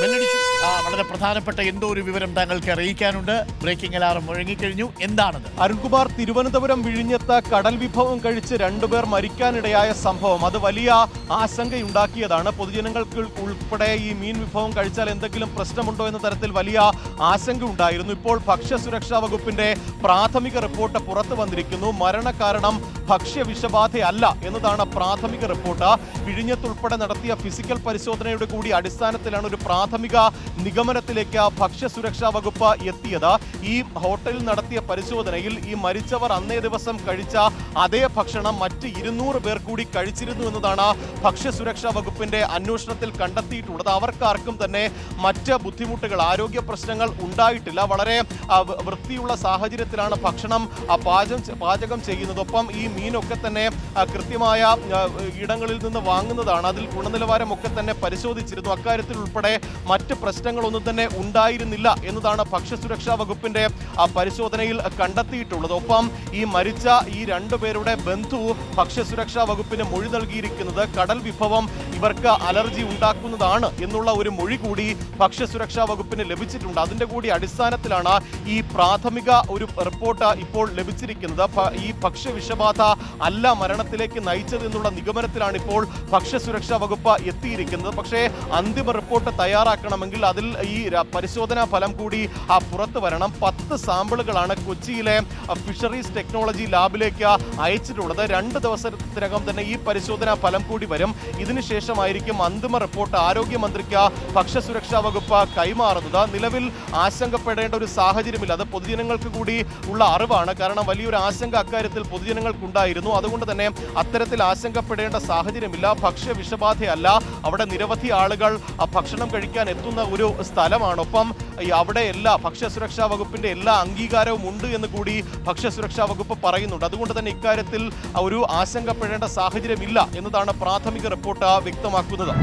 ബെല്ലടിച്ചു. വളരെ പ്രധാനപ്പെട്ട എന്തോ ഒരു വിവരം താങ്കൾക്ക് അറിയിക്കാനുണ്ട്. Breaking alarm മുഴങ്ങിക്കഴിഞ്ഞു. എന്താണത്? അരുൺകുമാർ, തിരുവനന്തപുരം വിഴിഞ്ഞത്ത് കടൽ വിഭവം കഴിച്ച് 2 പേർ മരിക്കാനിടയായ സംഭവം അത് വലിയ ആശങ്കയുണ്ടാക്കിയതാണ്. പൊതുജനങ്ങൾക്ക് ഉൾപ്പെടെ ഈ മീൻ വിഭവം കഴിച്ചാൽ എന്തെങ്കിലും പ്രശ്നമുണ്ടോ എന്ന തരത്തിൽ വലിയ ആശങ്ക ഉണ്ടായിരുന്നു. ഇപ്പോൾ ഭക്ഷ്യസുരക്ഷാ വകുപ്പിന്റെ പ്രാഥമിക റിപ്പോർട്ട് പുറത്തു വന്നിരിക്കുന്നു. മരണകാരണം ഭക്ഷ്യവിഷബാധയല്ല എന്നതാണ് പ്രാഥമിക റിപ്പോർട്ട്. വിഴിഞ്ഞത്തുൾപ്പെടെ നടത്തിയ ഫിസിക്കൽ പരിശോധനയുടെ കൂടി അടിസ്ഥാനത്തിലാണ് ഒരു പ്രാഥമിക നിഗമനത്തിലേക്ക് ഭക്ഷ്യസുരക്ഷാ വകുപ്പ് എത്തിയത്. ഈ ഹോട്ടലിൽ നടത്തിയ പരിശോധനയിൽ ഈ മരിച്ചവർ അന്നേ ദിവസം കഴിച്ച അതേ ഭക്ഷണം മറ്റ് 200 പേർ കൂടി കഴിച്ചിരുന്നു എന്നതാണ് ഭക്ഷ്യസുരക്ഷാ വകുപ്പിന്റെ അന്വേഷണത്തിൽ കണ്ടെത്തിയിട്ടുള്ളത്. അവർക്കാർക്കും തന്നെ മറ്റ് ബുദ്ധിമുട്ടുകൾ, ആരോഗ്യ പ്രശ്നങ്ങൾ ഉണ്ടായിട്ടില്ല. വളരെ വൃത്തിയുള്ള സാഹചര്യത്തിലാണ് ഭക്ഷണം പാചകം ചെയ്യുന്നത്. ഒപ്പം ഈ മീനൊക്കെ തന്നെ കൃത്യമായ ഇടങ്ങളിൽ നിന്ന് വാങ്ങുന്നതാണ്. അതിൽ ഗുണനിലവാരമൊക്കെ തന്നെ പരിശോധിച്ചിരുന്നു. അക്കാര്യത്തിൽ ഉൾപ്പെടെ മറ്റ് പ്രശ്നങ്ങളൊന്നും തന്നെ ഉണ്ടായിരുന്നില്ല എന്നതാണ് ഭക്ഷ്യസുരക്ഷാ വകുപ്പിന്റെ പരിശോധനയിൽ കണ്ടെത്തിയിട്ടുള്ളത്. ഒപ്പം ഈ മരിച്ച ഈ 2 പേരുടെ ബന്ധു ഭക്ഷ്യസുരക്ഷാ വകുപ്പിന് മൊഴി നൽകിയിരിക്കുന്നത് കടൽ വിഭവം ഇവർക്ക് അലർജി ഉണ്ടാക്കുന്നതാണ് എന്നുള്ള ഒരു മൊഴി കൂടി ഭക്ഷ്യസുരക്ഷാ വകുപ്പിന് ലഭിച്ചിട്ടുണ്ട്. അതിന്റെ കൂടി അടിസ്ഥാനത്തിലാണ് ഈ പ്രാഥമിക ഒരു റിപ്പോർട്ട് ഇപ്പോൾ ലഭിച്ചിരിക്കുന്നത്. ഈ ഭക്ഷ്യവിഷബാധ അല്ല മരണത്തിലേക്ക് നയിച്ചതെന്നുള്ള നിഗമനത്തിലാണ് ഇപ്പോൾ ഭക്ഷ്യസുരക്ഷാ വകുപ്പ് എത്തിയിരിക്കുന്നത്. പക്ഷേ അന്തിമ റിപ്പോർട്ട് തയ്യാറാക്കണമെങ്കിൽ അതിൽ ഈ പരിശോധനാ ഫലം കൂടി പുറത്തു വരണം. 10 സാമ്പിളുകളാണ് കൊച്ചിയിലെ ഫിഷറീസ് ടെക്നോളജി ലാബിലേക്ക് അയച്ചിട്ടുള്ളത്. 2 ദിവസത്തിനകം തന്നെ ഈ പരിശോധനാ ഫലം കൂടി വരും. ഇതിനുശേഷമായിരിക്കും അന്തിമ റിപ്പോർട്ട് ആരോഗ്യമന്ത്രിക്ക് ഭക്ഷ്യസുരക്ഷാ വകുപ്പ് കൈമാറുന്നത്. നിലവിൽ ആശങ്കപ്പെടേണ്ട ഒരു സാഹചര്യമില്ല. അത് പൊതുജനങ്ങൾക്ക് കൂടി ഉള്ള അറിവാണ്. കാരണം വലിയൊരു ആശങ്ക അക്കാര്യത്തിൽ പൊതുജനങ്ങൾക്കുണ്ടായിരുന്നു. അതുകൊണ്ട് തന്നെ അത്തരത്തിൽ ആശങ്കപ്പെടേണ്ട സാഹചര്യമില്ല. ഭക്ഷ്യവിഷബാധയല്ല. അവിടെ നിരവധി ആളുകൾ ഭക്ഷണം കഴിക്കാൻ എത്തുന്ന ഒരു സ്ഥലമാണ്. ഒപ്പം അവിടെ ഭക്ഷ്യസുരക്ഷാ വകുപ്പിന്റെ എല്ലാ അംഗീകാരവും ഉണ്ട് എന്ന് കൂടി ഭക്ഷ്യസുരക്ഷാ വകുപ്പ് പറയുന്നുണ്ട്. അതുകൊണ്ട് തന്നെ ഇക്കാര്യത്തിൽ ഒരു ആശങ്കപ്പെടേണ്ട സാഹചര്യമില്ല എന്നതാണ് പ്രാഥമിക റിപ്പോർട്ട് വ്യക്തമാക്കുന്നത്.